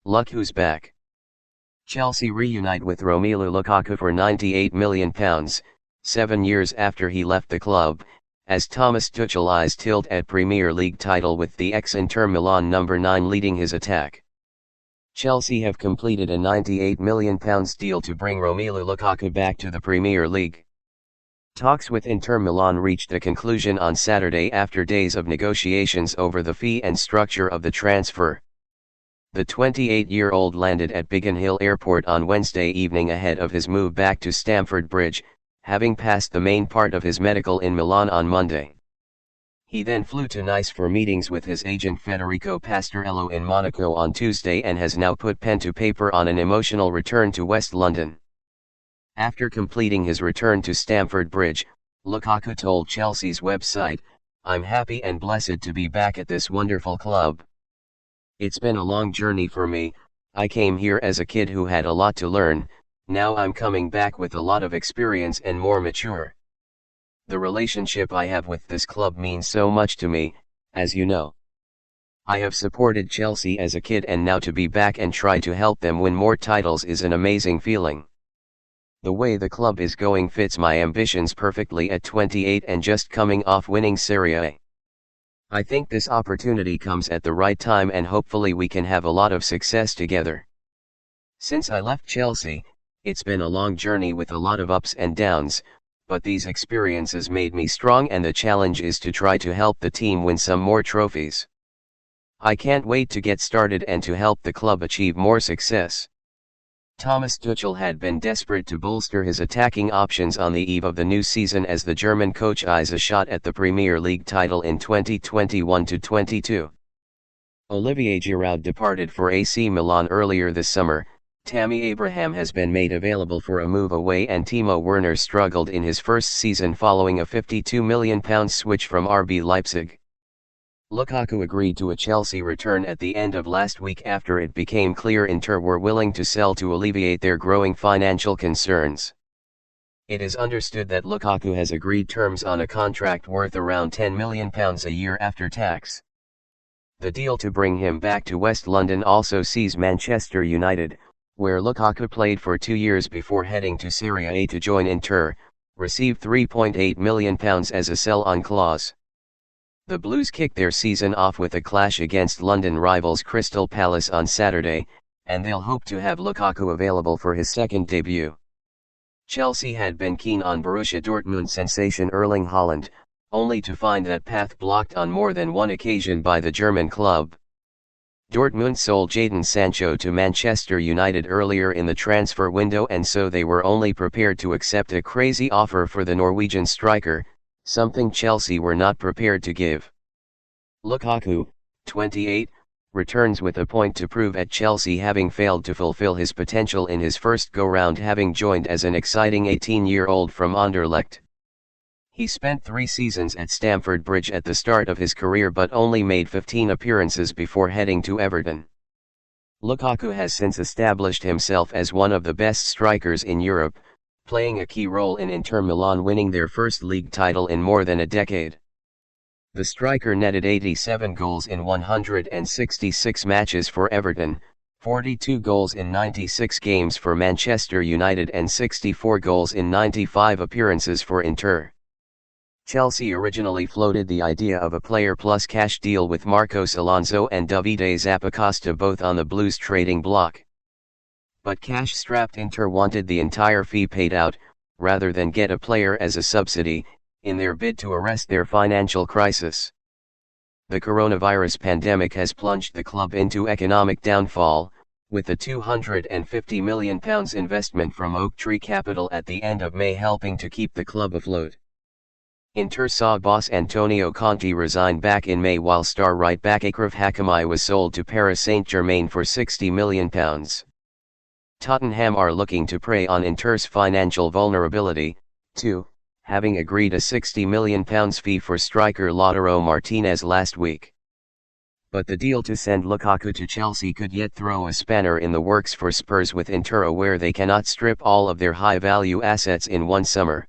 Look who's back. Chelsea reunite with Romelu Lukaku for £98 million, 7 years after he left the club, as Thomas Tuchel eyes tilt at Premier League title with the ex-Inter Milan number 9 leading his attack. Chelsea have completed a £98 million deal to bring Romelu Lukaku back to the Premier League. Talks with Inter Milan reached a conclusion on Saturday after days of negotiations over the fee and structure of the transfer. The 28-year-old landed at Biggin Hill Airport on Wednesday evening ahead of his move back to Stamford Bridge, having passed the main part of his medical in Milan on Monday. He then flew to Nice for meetings with his agent Federico Pastorello in Monaco on Tuesday and has now put pen to paper on an emotional return to West London. After completing his return to Stamford Bridge, Lukaku told Chelsea's website, "I'm happy and blessed to be back at this wonderful club. It's been a long journey for me. I came here as a kid who had a lot to learn. Now I'm coming back with a lot of experience and more mature. The relationship I have with this club means so much to me, as you know. I have supported Chelsea as a kid, and now to be back and try to help them win more titles is an amazing feeling. The way the club is going fits my ambitions perfectly at 28 and just coming off winning Serie A. I think this opportunity comes at the right time and hopefully we can have a lot of success together. Since I left Chelsea, it's been a long journey with a lot of ups and downs, but these experiences made me strong and the challenge is to try to help the team win some more trophies. I can't wait to get started and to help the club achieve more success." Thomas Tuchel had been desperate to bolster his attacking options on the eve of the new season as the German coach eyes a shot at the Premier League title in 2021-22. Olivier Giroud departed for AC Milan earlier this summer. Tammy Abraham has been made available for a move away and Timo Werner struggled in his first season following a £52 million switch from RB Leipzig. Lukaku agreed to a Chelsea return at the end of last week after it became clear Inter were willing to sell to alleviate their growing financial concerns. It is understood that Lukaku has agreed terms on a contract worth around £10 million a year after tax. The deal to bring him back to West London also sees Manchester United, where Lukaku played for 2 years before heading to Serie A to join Inter, receive £3.8 million as a sell-on clause. The Blues kicked their season off with a clash against London rivals Crystal Palace on Saturday, and they'll hope to have Lukaku available for his second debut. Chelsea had been keen on Borussia Dortmund sensation Erling Haaland, only to find that path blocked on more than one occasion by the German club. Dortmund sold Jadon Sancho to Manchester United earlier in the transfer window, and so they were only prepared to accept a crazy offer for the Norwegian striker, something Chelsea were not prepared to give. Lukaku, 28, returns with a point to prove at Chelsea, having failed to fulfill his potential in his first go-round, having joined as an exciting 18-year-old from Anderlecht. He spent 3 seasons at Stamford Bridge at the start of his career but only made 15 appearances before heading to Everton. Lukaku has since established himself as one of the best strikers in Europe, playing a key role in Inter Milan winning their first league title in more than a decade. The striker netted 87 goals in 166 matches for Everton, 42 goals in 96 games for Manchester United and 64 goals in 95 appearances for Inter. Chelsea originally floated the idea of a player plus cash deal with Marcos Alonso and Davide Zappacosta both on the Blues trading block. But cash-strapped Inter wanted the entire fee paid out, rather than get a player as a subsidy, in their bid to arrest their financial crisis. The coronavirus pandemic has plunged the club into economic downfall, with the £250 million investment from Oaktree Capital at the end of May helping to keep the club afloat. Inter saw boss Antonio Conte resign back in May, while star right-back Achraf Hakimi was sold to Paris Saint-Germain for £60 million. Tottenham are looking to prey on Inter's financial vulnerability, too, having agreed a £60 million fee for striker Lautaro Martinez last week. But the deal to send Lukaku to Chelsea could yet throw a spanner in the works for Spurs, with Inter aware they cannot strip all of their high-value assets in one summer.